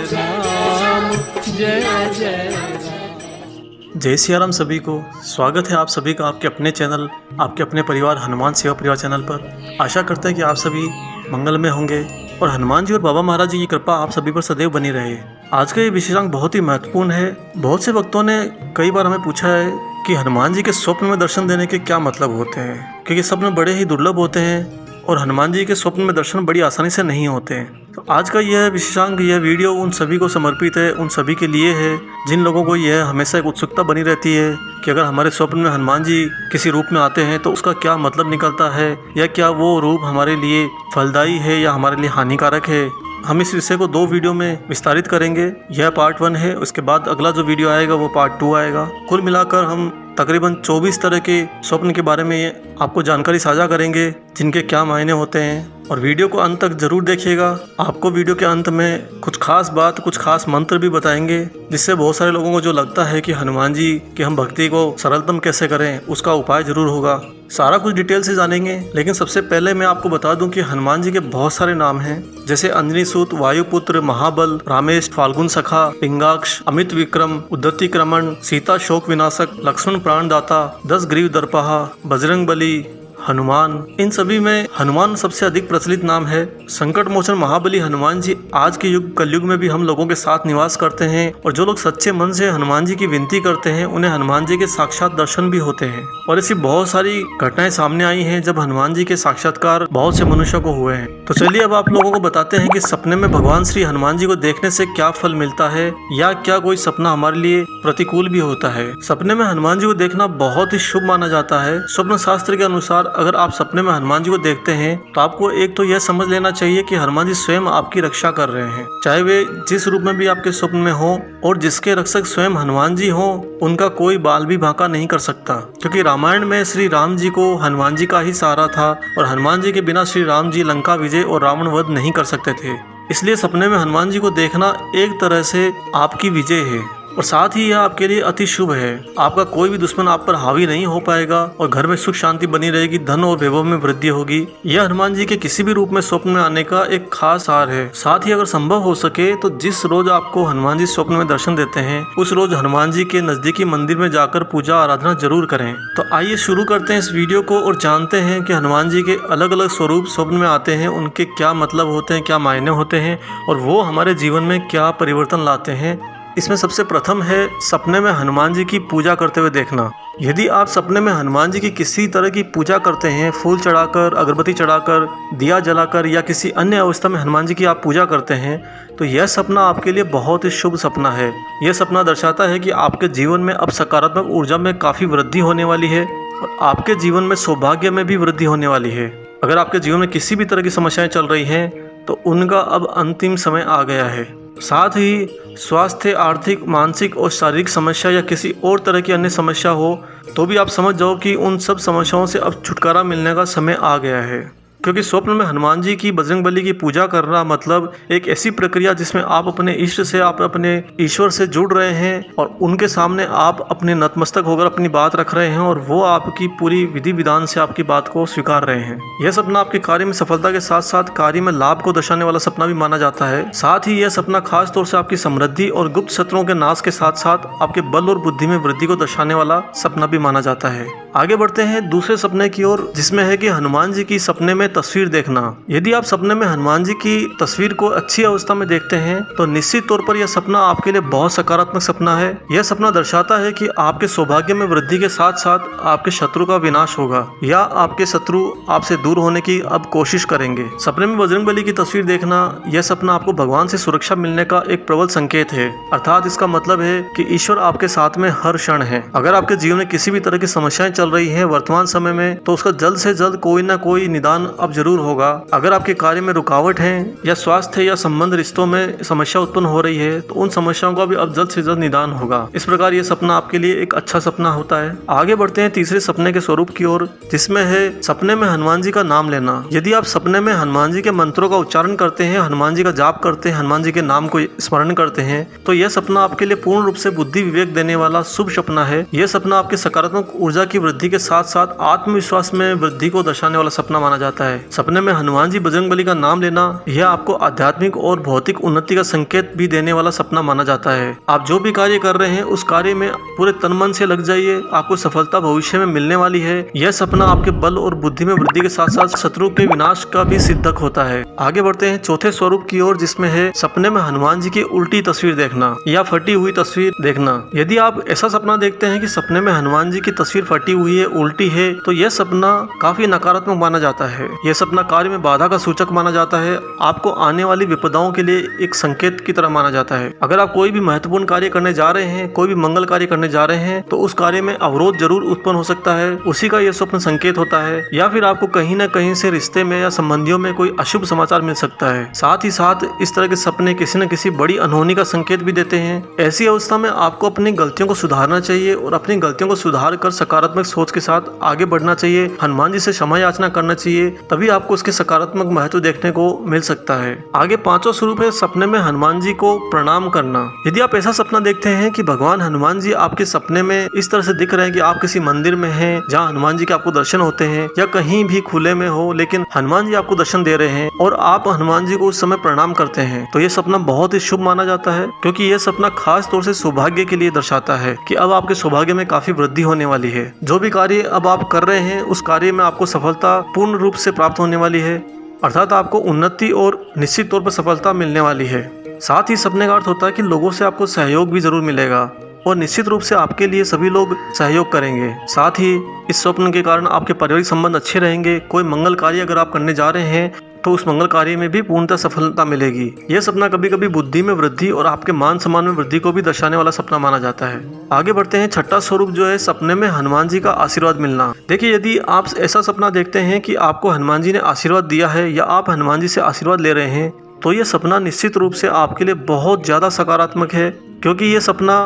राम, जय जय राम। जय सिया राम सभी को। स्वागत है आप सभी का आपके अपने चैनल, आपके अपने परिवार हनुमान सेवा परिवार चैनल पर। आशा करते हैं कि आप सभी मंगलमय होंगे और हनुमान जी और बाबा महाराज जी की कृपा आप सभी पर सदैव बनी रहे। आज का ये विशेषांक बहुत ही महत्वपूर्ण है। बहुत से भक्तों ने कई बार हमें पूछा है कि हनुमान जी के स्वप्न में दर्शन देने के क्या मतलब होते हैं, क्योंकि स्वप्न बड़े ही दुर्लभ होते हैं और हनुमान जी के स्वप्न में दर्शन बड़ी आसानी से नहीं होते हैं। तो आज का यह विशेषांक, यह वीडियो उन सभी को समर्पित है, उन सभी के लिए है जिन लोगों को यह हमेशा एक उत्सुकता बनी रहती है कि अगर हमारे स्वप्न में हनुमान जी किसी रूप में आते हैं तो उसका क्या मतलब निकलता है, या क्या वो रूप हमारे लिए फलदायी है या हमारे लिए हानिकारक है। हम इस विषय को 2 वीडियो में विस्तारित करेंगे। यह पार्ट 1 है, उसके बाद अगला जो वीडियो आएगा वो पार्ट 2 आएगा। कुल मिलाकर हम तकरीबन 24 तरह के स्वप्न के बारे में आपको जानकारी साझा करेंगे, जिनके क्या मायने होते हैं। और वीडियो को अंत तक जरूर देखिएगा। आपको वीडियो के अंत में कुछ खास बात, कुछ खास मंत्र भी बताएंगे, जिससे बहुत सारे लोगों को जो लगता है कि हनुमान जी की हम भक्ति को सरलतम कैसे करें, उसका उपाय जरूर होगा। सारा कुछ डिटेल से जानेंगे। लेकिन सबसे पहले मैं आपको बता दूं कि हनुमान जी के बहुत सारे नाम हैं, जैसे अंजनी सूत, वायुपुत्र, महाबल, रामेश, फाल्गुन सखा, पिंगाक्ष, अमित विक्रम, उद्धति क्रमण, सीता शोक विनाशक, लक्ष्मण प्राणदाता, 10 ग्रीव दर्पहा, बजरंग बली, हनुमान। इन सभी में हनुमान सबसे अधिक प्रचलित नाम है। संकट मोचन महाबली हनुमान जी आज के युग कलयुग में भी हम लोगों के साथ निवास करते हैं, और जो लोग सच्चे मन से हनुमान जी की विनती करते हैं उन्हें हनुमान जी के साक्षात दर्शन भी होते हैं। और ऐसी बहुत सारी घटनाएं सामने आई हैं जब हनुमान जी के साक्षात्कार बहुत से मनुष्यों को हुए हैं। तो चलिए अब आप लोगों को बताते हैं कि सपने में भगवान श्री हनुमान जी को देखने से क्या फल मिलता है, या क्या कोई सपना हमारे लिए प्रतिकूल भी होता है। सपने में हनुमान जी को देखना बहुत ही शुभ माना जाता है। स्वप्न शास्त्र के अनुसार अगर आप सपने में हनुमान जी को देखते हैं तो आपको एक तो यह समझ लेना चाहिए कि हनुमान जी स्वयं आपकी रक्षा कर रहे हैं, चाहे वे जिस रूप में भी आपके स्वप्न में हो। और जिसके रक्षक स्वयं हनुमान जी हो, उनका कोई बाल भी बांका नहीं कर सकता, क्योंकि रामायण में श्री राम जी को हनुमान जी का ही सहारा था, और हनुमान जी के बिना श्री राम जी लंका विजय और रावण वध नहीं कर सकते थे। इसलिए सपने में हनुमान जी को देखना एक तरह से आपकी विजय है, और साथ ही यह आपके लिए अति शुभ है। आपका कोई भी दुश्मन आप पर हावी नहीं हो पाएगा, और घर में सुख शांति बनी रहेगी, धन और वैभव में वृद्धि होगी। यह हनुमान जी के किसी भी रूप में स्वप्न में आने का एक खास सार है। साथ ही अगर संभव हो सके तो जिस रोज आपको हनुमान जी स्वप्न में दर्शन देते हैं, उस रोज हनुमान जी के नजदीकी मंदिर में जाकर पूजा आराधना जरूर करें। तो आइए शुरू करते हैं इस वीडियो को और जानते हैं कि हनुमान जी के अलग अलग स्वरूप स्वप्न में आते हैं, उनके क्या मतलब होते हैं, क्या मायने होते हैं, और वो हमारे जीवन में क्या परिवर्तन लाते हैं। इसमें सबसे प्रथम है सपने में हनुमान जी की पूजा करते हुए देखना। यदि आप सपने में हनुमान जी की किसी तरह की पूजा करते हैं, फूल चढ़ाकर, अगरबत्ती चढ़ाकर, दिया जलाकर, या किसी अन्य अवस्था में हनुमान जी की आप पूजा करते हैं, तो यह सपना आपके लिए बहुत ही शुभ सपना है। यह सपना दर्शाता है कि आपके जीवन में अब सकारात्मक ऊर्जा में काफ़ी वृद्धि होने वाली है, और आपके जीवन में सौभाग्य में भी वृद्धि होने वाली है। अगर आपके जीवन में किसी भी तरह की समस्याएं चल रही हैं तो उनका अब अंतिम समय आ गया है। साथ ही स्वास्थ्य, आर्थिक, मानसिक और शारीरिक समस्या या किसी और तरह की अन्य समस्या हो तो भी आप समझ जाओ कि उन सब समस्याओं से अब छुटकारा मिलने का समय आ गया है, क्योंकि स्वप्न में हनुमान जी की, बजरंग बली की पूजा करना मतलब एक ऐसी प्रक्रिया जिसमें आप अपने इष्ट से, आप अपने ईश्वर से जुड़ रहे हैं, और उनके सामने आप अपने नतमस्तक होकर अपनी बात रख रहे हैं, और वो आपकी पूरी विधि विधान से आपकी बात को स्वीकार रहे हैं। यह सपना आपके कार्य में सफलता के साथ साथ कार्य में लाभ को दर्शाने वाला सपना भी माना जाता है। साथ ही यह सपना खास तौर से आपकी समृद्धि और गुप्त शत्रुओं के नाश के साथ साथ आपके बल और बुद्धि में वृद्धि को दर्शाने वाला सपना भी माना जाता है। आगे बढ़ते हैं दूसरे सपने की ओर, जिसमें है कि हनुमान जी की सपने में तस्वीर देखना। यदि आप सपने में हनुमान जी की तस्वीर को अच्छी अवस्था में देखते हैं तो निश्चित तौर पर यह सपना आपके लिए बहुत सकारात्मक सपना है। यह सपना दर्शाता है कि आपके सौभाग्य में वृद्धि के साथ साथ आपके शत्रु का विनाश होगा, या आपके शत्रु आपसे दूर होने की अब कोशिश करेंगे। सपने में बजरंग बली की तस्वीर देखना, यह सपना आपको भगवान से सुरक्षा मिलने का एक प्रबल संकेत है। अर्थात इसका मतलब है कि ईश्वर आपके साथ में हर क्षण है। अगर आपके जीवन में किसी भी तरह की समस्याएं चल रही है वर्तमान समय में, तो उसका जल्द से जल्द कोई ना कोई निदान अब जरूर होगा। अगर आपके कार्य में रुकावट है, या स्वास्थ्य या संबंध रिश्तों में समस्या उत्पन्न हो रही है, तो उन समस्याओं का भी अब जल्द से जल्द निदान होगा। इस प्रकार यह सपना आपके लिए एक अच्छा सपना होता है। आगे बढ़ते हैं तीसरे सपने के स्वरूप की ओर, जिसमें है सपने में हनुमान जी का नाम लेना। यदि आप सपने में हनुमान जी के मंत्रों का उच्चारण करते हैं, हनुमान जी का जाप करते हैं, हनुमान जी के नाम को स्मरण करते हैं, तो यह सपना आपके लिए पूर्ण रूप से बुद्धि विवेक देने वाला शुभ सपना है। यह सपना आपके सकारात्मक ऊर्जा की वृद्धि के साथ साथ आत्मविश्वास में वृद्धि को दर्शाने वाला सपना माना जाता है। सपने में हनुमान जी बजरंगबली का नाम लेना यह आपको आध्यात्मिक और भौतिक उन्नति का संकेत भी देने वाला सपना माना जाता है। आप जो भी कार्य कर रहे हैं उस कार्य में पूरे तन मन से लग जाइए, आपको सफलता भविष्य में मिलने वाली है। यह सपना आपके बल और बुद्धि में वृद्धि के साथ साथ शत्रु के विनाश का भी सिद्धक होता है। आगे बढ़ते हैं चौथे स्वरूप की ओर, जिसमें है सपने में हनुमान जी की उल्टी तस्वीर देखना या फटी हुई तस्वीर देखना। यदि आप ऐसा सपना देखते हैं कि सपने में हनुमान जी की तस्वीर फटी हुई है, उल्टी है, तो यह सपना काफी नकारात्मक माना जाता है। यह सपना कार्य में बाधा का सूचक माना जाता है, आपको आने वाली विपदाओं के लिए एक संकेत की तरह माना जाता है। अगर आप कोई भी महत्वपूर्ण कार्य करने जा रहे हैं, कोई भी मंगल कार्य करने जा रहे हैं, तो उस कार्य में अवरोध जरूर उत्पन्न हो सकता है, उसी का यह स्वप्न संकेत होता है। या फिर आपको कहीं न कहीं से रिश्ते में या संबंधियों में कोई अशुभ समाचार मिल सकता है। साथ ही साथ इस तरह के सपने किसी न किसी बड़ी अनहोनी का संकेत भी देते हैं। ऐसी अवस्था में आपको अपनी गलतियों को सुधारना चाहिए और अपनी गलतियों को सुधार कर सकारात्मक सोच के साथ आगे बढ़ना चाहिए। हनुमान जी से क्षमा याचना करना चाहिए, तभी आपको उसके सकारात्मक महत्व देखने को मिल सकता है। आगे पांचवा स्वरूप है सपने में हनुमान जी को प्रणाम करना। यदि आप ऐसा सपना देखते हैं कि भगवान हनुमान जी आपके सपने में इस तरह से दिख रहे हैं कि आप किसी मंदिर में हैं जहां हनुमान जी के आपको दर्शन होते हैं, या कहीं भी खुले में हो लेकिन हनुमान जी आपको दर्शन दे रहे हैं और आप हनुमान जी को उस समय प्रणाम करते हैं, तो यह सपना बहुत ही शुभ माना जाता है, क्योंकि यह सपना खास तौर से सौभाग्य के लिए दर्शाता है कि अब आपके सौभाग्य में काफी वृद्धि होने वाली है। जो भी कार्य अब आप कर रहे हैं उस कार्य में आपको सफलता पूर्ण रूप से प्राप्त होने वाली है, अर्थात आपको उन्नति और निश्चित तौर पर सफलता मिलने वाली है। साथ ही सपने का अर्थ होता है कि लोगों से आपको सहयोग भी जरूर मिलेगा और निश्चित रूप से आपके लिए सभी लोग सहयोग करेंगे। साथ ही इस स्वप्न के कारण आपके पारिवारिक संबंध अच्छे रहेंगे। कोई मंगल कार्य अगर आप करने जा रहे हैं तो उस मंगल कार्य में भी पूर्णतः सफलता मिलेगी। यह सपना कभी कभी बुद्धि में वृद्धि और आपके मान सम्मान में वृद्धि को भी दर्शाने वाला सपना माना जाता है। आगे बढ़ते हैं छठा स्वरूप जो है सपने में हनुमान जी का आशीर्वाद मिलना। देखिए, यदि आप ऐसा सपना देखते हैं कि आपको हनुमान जी ने आशीर्वाद दिया है या आप हनुमान जी से आशीर्वाद ले रहे हैं, तो यह सपना निश्चित रूप से आपके लिए बहुत ज्यादा सकारात्मक है, क्योंकि यह सपना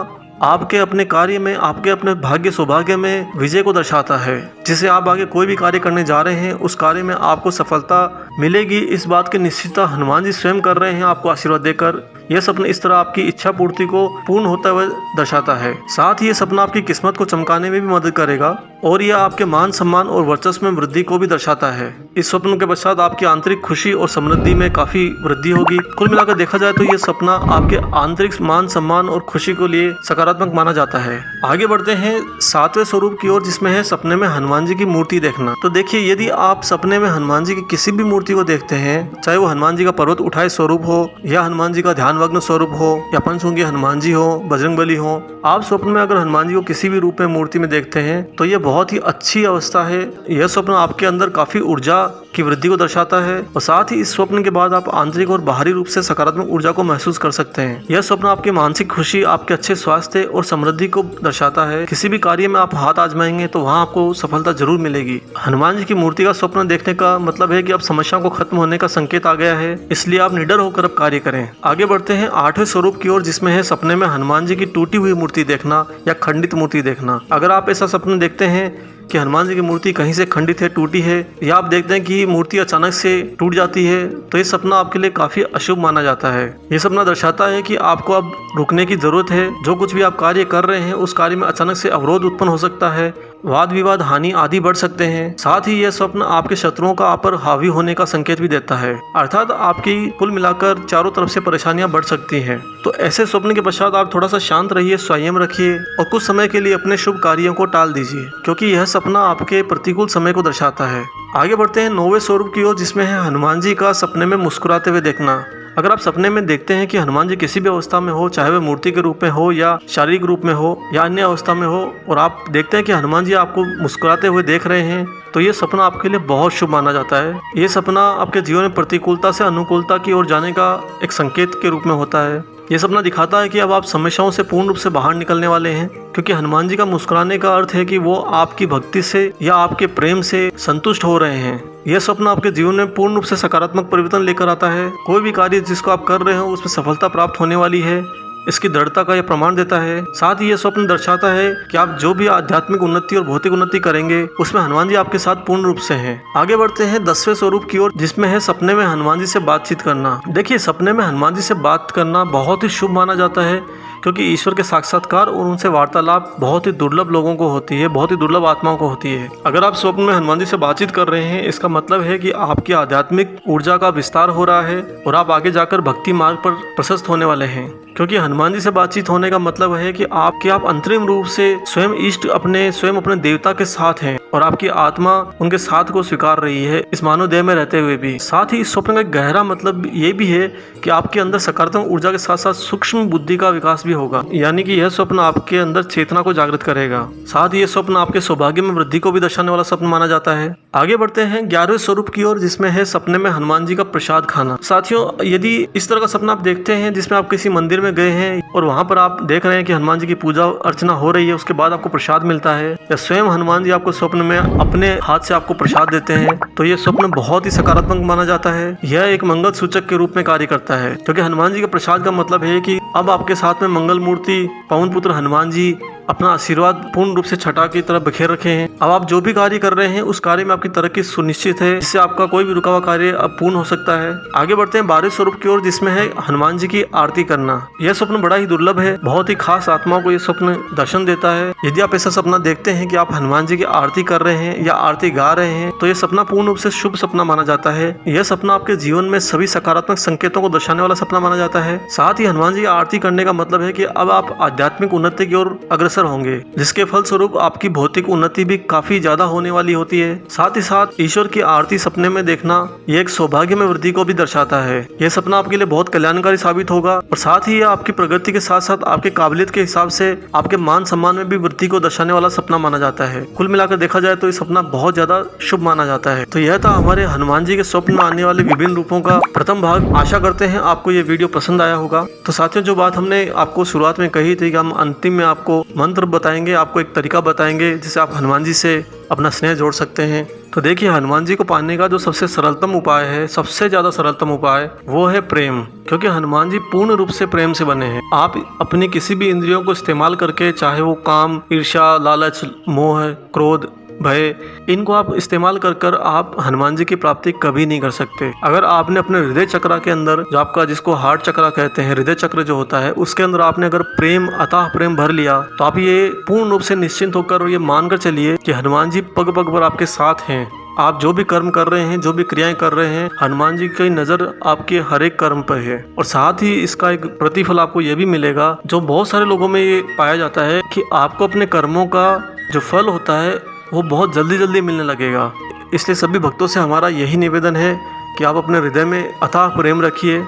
आपके अपने कार्य में, आपके अपने भाग्य सौभाग्य में विजय को दर्शाता है। जिसे आप आगे कोई भी कार्य करने जा रहे हैं उस कार्य में आपको सफलता मिलेगी, इस बात की निश्चितता हनुमान जी स्वयं कर रहे हैं आपको आशीर्वाद देकर। यह सपना इस तरह आपकी इच्छा पूर्ति को पूर्ण होता हुआ दर्शाता है। साथ ही यह सपना आपकी किस्मत को चमकाने में भी मदद करेगा और यह आपके मान सम्मान और वर्चस्व में वृद्धि को भी दर्शाता है। इस स्वप्न के पश्चात आपकी आंतरिक खुशी और समृद्धि में काफी वृद्धि होगी। कुल मिलाकर देखा जाए तो यह सपना आपके आंतरिक मान सम्मान और खुशी को लिए सकारात्मक माना जाता है। आगे बढ़ते हैं सातवें स्वरूप की ओर, जिसमें है सपने में हनुमान जी की मूर्ति देखना। तो देखिए, यदि आप सपने में हनुमान जी की किसी भी मूर्ति को देखते हैं, चाहे वो हनुमान जी का पर्वत उठाए स्वरूप हो या हनुमान जी का ध्यानमग्न स्वरूप हो या पंचमुखी हनुमान जी हो, बजरंगबली हो, आप स्वप्न में अगर हनुमान जी को किसी भी रूप में मूर्ति में देखते हैं तो यह बहुत ही अच्छी अवस्था है। यह स्वप्न आपके अंदर काफी ऊर्जा की वृद्धि को दर्शाता है और साथ ही इस स्वप्न के बाद आप आंतरिक और बाहरी रूप से सकारात्मक ऊर्जा को महसूस कर सकते हैं। यह स्वप्न आपकी मानसिक खुशी, आपके अच्छे स्वास्थ्य और समृद्धि को दर्शाता है। किसी भी कार्य में आप हाथ आजमाएंगे तो वहाँ आपको सफलता जरूर मिलेगी। हनुमान जी की मूर्ति का स्वप्न देखने का मतलब है कि अब समस्याओं को खत्म होने का संकेत आ गया है, इसलिए आप निडर होकर अब कार्य करें। आगे बढ़ते हैं आठवें स्वरूप की ओर, जिसमें है सपने में हनुमान जी की टूटी हुई मूर्ति देखना या खंडित मूर्ति देखना। अगर आप ऐसा सपना देखते हैं कि हनुमान जी की मूर्ति कहीं से खंडित है, टूटी है, या आप देखते हैं कि मूर्ति अचानक से टूट जाती है, तो ये सपना आपके लिए काफी अशुभ माना जाता है। ये सपना दर्शाता है कि आपको अब रुकने की जरूरत है। जो कुछ भी आप कार्य कर रहे हैं उस कार्य में अचानक से अवरोध उत्पन्न हो सकता है, वाद विवाद, हानि आदि बढ़ सकते हैं। साथ ही यह स्वप्न आपके शत्रुओं का आप पर हावी होने का संकेत भी देता है, अर्थात आपकी कुल मिलाकर चारों तरफ से परेशानियां बढ़ सकती हैं। तो ऐसे स्वप्न के पश्चात आप थोड़ा सा शांत रहिए, संयम रखिए और कुछ समय के लिए अपने शुभ कार्यों को टाल दीजिए, क्योंकि यह सपना आपके प्रतिकूल समय को दर्शाता है। आगे बढ़ते हैं नौवें स्वरूप की ओर, जिसमें है हनुमान जी का सपने में मुस्कुराते हुए देखना। अगर आप सपने में देखते हैं कि हनुमान जी किसी भी अवस्था में हो, चाहे वह मूर्ति के रूप में हो या शारीरिक रूप में हो या अन्य अवस्था में हो, और आप देखते हैं कि हनुमान जी आपको मुस्कुराते हुए देख रहे हैं, तो ये सपना आपके लिए बहुत शुभ माना जाता है। ये सपना आपके जीवन में प्रतिकूलता से अनुकूलता की ओर जाने का एक संकेत के रूप में होता है। ये सपना दिखाता है कि अब आप समस्याओं से पूर्ण रूप से बाहर निकलने वाले हैं, क्योंकि हनुमान जी का मुस्कुराने का अर्थ है कि वो आपकी भक्ति से या आपके प्रेम से संतुष्ट हो रहे हैं। यह सपना आपके जीवन में पूर्ण रूप से सकारात्मक परिवर्तन लेकर आता है। कोई भी कार्य जिसको आप कर रहे हो उसमें सफलता प्राप्त होने वाली है, इसकी दृढ़ता का यह प्रमाण देता है। साथ ही यह स्वप्न दर्शाता है कि आप जो भी आध्यात्मिक उन्नति और भौतिक उन्नति करेंगे उसमें हनुमान जी आपके साथ पूर्ण रूप से हैं। आगे बढ़ते हैं 10वें स्वरूप की ओर, जिसमें है सपने में हनुमान जी से बातचीत करना। देखिए, सपने में हनुमान जी से बात करना बहुत ही शुभ माना जाता है, क्योंकि ईश्वर के साक्षात्कार और उनसे वार्तालाप बहुत ही दुर्लभ लोगों को होती है, बहुत ही दुर्लभ आत्माओं को होती है। अगर आप स्वप्न में हनुमान जी से बातचीत कर रहे हैं, इसका मतलब है कि आपकी आध्यात्मिक ऊर्जा का विस्तार हो रहा है और आप आगे जाकर भक्ति मार्ग पर प्रशस्त होने वाले हैं। क्योंकि हनुमान जी से बातचीत होने का मतलब है कि आप अंतरिम रूप से स्वयं इष्ट स्वयं अपने देवता के साथ हैं और आपकी आत्मा उनके साथ को स्वीकार रही है इस मानव देह में रहते हुए भी। साथ ही इस स्वप्न का गहरा मतलब ये भी है कि आपके अंदर सकारात्मक ऊर्जा के साथ साथ सूक्ष्म बुद्धि का विकास भी होगा, यानी कि यह स्वप्न आपके अंदर चेतना को जागृत करेगा। साथ ही यह स्वप्न आपके सौभाग्य में वृद्धि को भी दर्शाने वाला स्वप्न माना जाता है। आगे बढ़ते हैं 11वें स्वरूप की ओर, जिसमें है सपने में हनुमान जी का प्रसाद खाना। साथियों, यदि इस तरह का सपना आप देखते हैं जिसमें आप किसी मंदिर में गए हैं और वहां पर आप देख रहे हैं कि हनुमान जी की पूजा अर्चना हो रही है, उसके बाद आपको प्रसाद मिलता है या स्वयं हनुमान जी आपको स्वप्न में अपने हाथ से आपको प्रसाद देते हैं, तो ये स्वप्न बहुत ही सकारात्मक माना जाता है। यह एक मंगल सूचक के रूप में कार्य करता है, क्योंकि हनुमान जी के प्रसाद का मतलब है कि अब आपके साथ में मंगल मूर्ति पवन पुत्र हनुमान जी अपना आशीर्वाद पूर्ण रूप से छटा की तरह बिखेर रखे हैं। अब आप जो भी कार्य कर रहे हैं उस कार्य में आपकी तरक्की सुनिश्चित है, जिससे आपका कोई भी रुका हुआ कार्य अब पूर्ण हो सकता है। आगे बढ़ते हैं 12वें स्वरूप की ओर, जिसमें है हनुमान जी की आरती करना। यह स्वप्न बड़ा ही दुर्लभ है, बहुत ही खास आत्माओं को यह स्वप्न दर्शन देता है। यदि आप ऐसा सपना देखते हैं कि आप हनुमान जी की आरती कर रहे हैं या आरती गा रहे हैं, तो यह सपना पूर्ण रूप से शुभ सपना माना जाता है। यह सपना आपके जीवन में सभी सकारात्मक संकेतों को दर्शाने वाला सपना माना जाता है। साथ ही हनुमान जी की आरती करने का मतलब है कि अब आप आध्यात्मिक उन्नति की ओर अग्रसर होंगे, जिसके फलस्वरूप आपकी भौतिक उन्नति भी काफी ज्यादा होने वाली होती है। साथ ही साथ ईश्वर की आरती सपने में देखना यह एक सौभाग्य में वृद्धि को भी दर्शाता है। यह सपना आपके लिए बहुत कल्याणकारी साबित होगा और साथ ही यह आपकी प्रगति के साथ साथ आपके काबिलियत के हिसाब से आपके मान सम्मान में भी वृद्धि को दर्शाने वाला सपना माना जाता है। कुल मिलाकर देखा जाए तो यह सपना बहुत ज्यादा शुभ माना जाता है। तो यह था हमारे हनुमान जी के स्वप्न में आने वाले विभिन्न रूपों का प्रथम भाग। आशा करते हैं आपको ये वीडियो पसंद आया होगा। तो साथियों, जो बात हमने आपको शुरुआत में कही थी कि हम अंतिम में आपको मंत्र बताएंगे, आपको एक तरीका बताएंगे जिससे आप हनुमान जी से अपना स्नेह जोड़ सकते हैं। तो देखिए, हनुमान जी को पाने का जो सबसे सरलतम उपाय है, सबसे ज्यादा सरलतम उपाय, वो है प्रेम। क्योंकि हनुमान जी पूर्ण रूप से प्रेम से बने हैं। आप अपनी किसी भी इंद्रियों को इस्तेमाल करके, चाहे वो काम, ईर्ष्या, लालच, मोह, क्रोध, भय, इनको आप इस्तेमाल कर आप हनुमान जी की प्राप्ति कभी नहीं कर सकते। अगर आपने अपने हृदय चक्र के अंदर, जो आपका जिसको हार्ट चक्र कहते हैं, हृदय चक्र जो होता है, उसके अंदर आपने अगर प्रेम, अथाह प्रेम भर लिया, तो आप ये पूर्ण रूप से निश्चिंत होकर और ये मानकर चलिए कि हनुमान जी पग पग पर आपके साथ हैं। आप जो भी कर्म कर रहे हैं, जो भी क्रियाएं कर रहे हैं, हनुमान जी की नजर आपके हर एक कर्म पर है। और साथ ही इसका एक प्रतिफल आपको यह भी मिलेगा, जो बहुत सारे लोगों में ये पाया जाता है कि आपको अपने कर्मों का जो फल होता है वो बहुत जल्दी जल्दी मिलने लगेगा। इसलिए सभी भक्तों से हमारा यही निवेदन है कि आप अपने हृदय में अथाह प्रेम रखिए,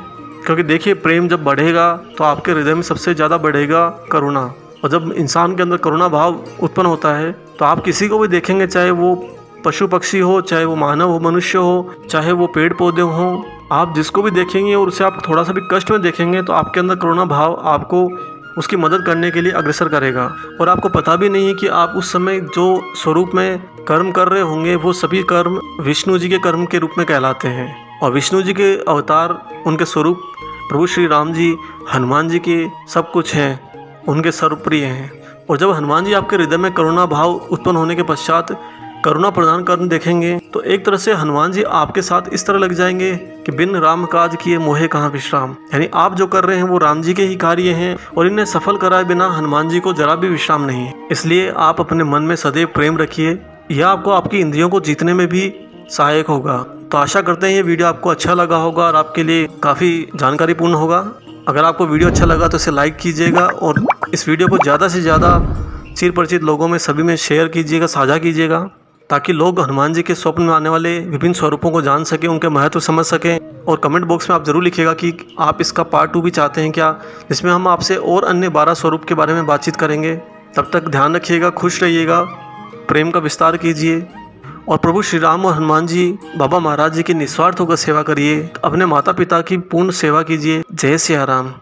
क्योंकि देखिए, प्रेम जब बढ़ेगा तो आपके हृदय में सबसे ज़्यादा बढ़ेगा करुणा। और जब इंसान के अंदर करुणा भाव उत्पन्न होता है तो आप किसी को भी देखेंगे, चाहे वो पशु पक्षी हो, चाहे वो मानव हो, मनुष्य हो, चाहे वो पेड़ पौधे हों, आप जिसको भी देखेंगे और उसे आप थोड़ा सा भी कष्ट में देखेंगे तो आपके अंदर करुणा भाव आपको उसकी मदद करने के लिए अग्रसर करेगा। और आपको पता भी नहीं है कि आप उस समय जो स्वरूप में कर्म कर रहे होंगे, वो सभी कर्म विष्णु जी के कर्म के रूप में कहलाते हैं। और विष्णु जी के अवतार, उनके स्वरूप प्रभु श्री राम जी, हनुमान जी के सब कुछ हैं, उनके सर्वप्रिय हैं। और जब हनुमान जी आपके हृदय में करुणा भाव उत्पन्न होने के पश्चात करुणा प्रदान करने देखेंगे, तो एक तरह से हनुमान जी आपके साथ इस तरह लग जाएंगे कि बिन राम काज किए मोहे कहाँ विश्राम। यानी आप जो कर रहे हैं वो राम जी के ही कार्य हैं और इन्हें सफल कराए बिना हनुमान जी को जरा भी विश्राम नहीं है। इसलिए आप अपने मन में सदैव प्रेम रखिए, यह आपको आपकी इंद्रियों को जीतने में भी सहायक होगा। तो आशा करते हैं ये वीडियो आपको अच्छा लगा होगा और आपके लिए काफ़ी जानकारीपूर्ण होगा। अगर आपको वीडियो अच्छा लगा तो इसे लाइक कीजिएगा और इस वीडियो को ज़्यादा से ज़्यादा चिर परिचित लोगों में सभी में शेयर कीजिएगा, साझा कीजिएगा, ताकि लोग हनुमान जी के स्वप्न में आने वाले विभिन्न स्वरूपों को जान सकें, उनके महत्व समझ सकें। और कमेंट बॉक्स में आप ज़रूर लिखिएगा कि आप इसका पार्ट 2 भी चाहते हैं क्या, जिसमें हम आपसे और अन्य 12 स्वरूप के बारे में बातचीत करेंगे। तब तक ध्यान रखिएगा, खुश रहिएगा, प्रेम का विस्तार कीजिए और प्रभु श्री राम और हनुमान जी, बाबा महाराज जी की निस्वार्थ होकर सेवा करिए, अपने माता पिता की पूर्ण सेवा कीजिए। जय सिया राम।